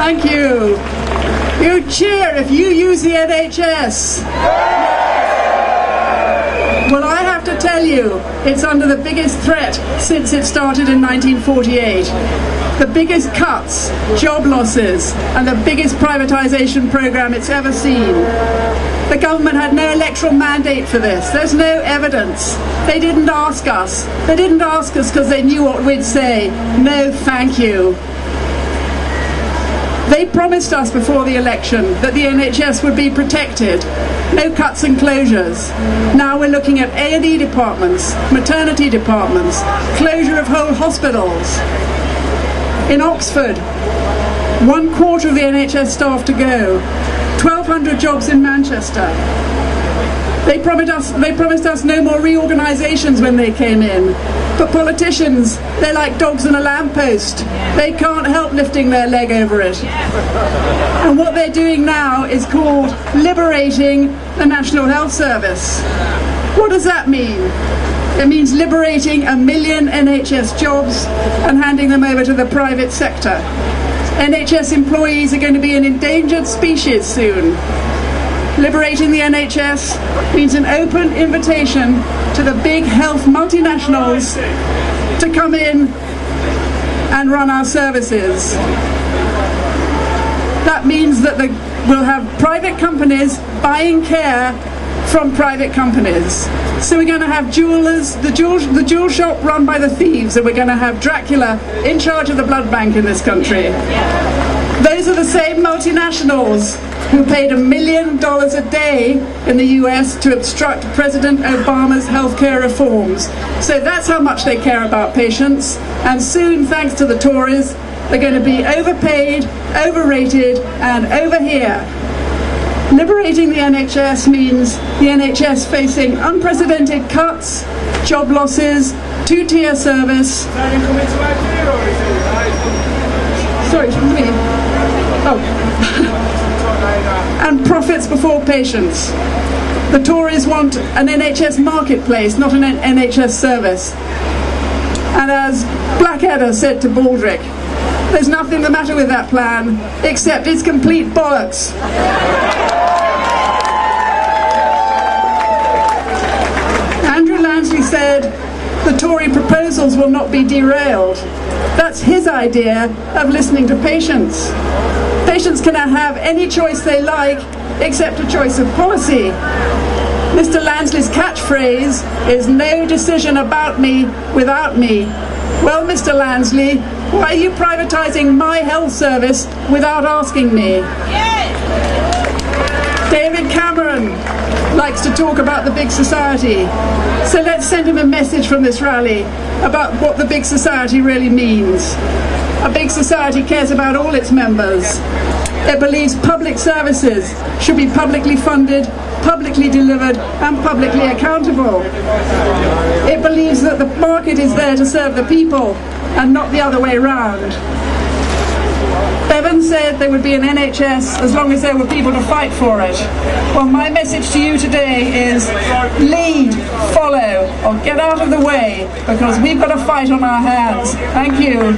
Thank you. You cheer if you use the NHS. Well, I have to tell you, it's under the biggest threat since it started in 1948. The biggest cuts, job losses, and the biggest privatisation programme it's ever seen. The government had no electoral mandate for this. There's no evidence. They didn't ask us. They didn't ask us because they knew what we'd say. No, thank you. They promised us before the election that the NHS would be protected. No cuts and closures. Now we're looking at A&E departments, maternity departments, closure of whole hospitals. In Oxford, 1/4 of the NHS staff to go. 1,200 jobs in Manchester. They promised us no more reorganisations when they came in. But politicians, they're like dogs in a lamppost. They can't help lifting their leg over it. And what they're doing now is called liberating the National Health Service. What does that mean? It means liberating 1 million NHS jobs and handing them over to the private sector. NHS employees are going to be an endangered species soon. Liberating the NHS means an open invitation to the big health multinationals to come in and run our services. That means that we'll have private companies buying care from private companies. So we're going to have jewelers, the jewel shop run by the thieves, and we're going to have Dracula in charge of the blood bank in this country. Those are the same multinationals who paid $1 million a day in the US to obstruct President Obama's healthcare reforms. So that's how much they care about patients. And soon, thanks to the Tories, they're going to be overpaid, overrated, and over here. Liberating the NHS means the NHS facing unprecedented cuts, job losses, two-tier service. Sorry, me. Oh. And profits before patients. The Tories want an NHS marketplace, not an NHS service. And as Blackadder said to Baldrick, there's nothing the matter with that plan, except it's complete bollocks. Andrew Lansley said, the Tory proposals will not be derailed. That's his idea of listening to patients. Patients can have any choice they like, except a choice of policy. Mr. Lansley's catchphrase is no decision about me without me. Well, Mr. Lansley, why are you privatising my health service without asking me? David Cameron likes to talk about the big society. So let's send him a message from this rally about what the big society really means. A big society cares about all its members. It believes public services should be publicly funded, publicly delivered, and publicly accountable. It believes that the market is there to serve the people and not the other way around. Bevan said there would be an NHS as long as there were people to fight for it. Well, my message to you today is lead, follow, or get out of the way, because we've got a fight on our hands. Thank you.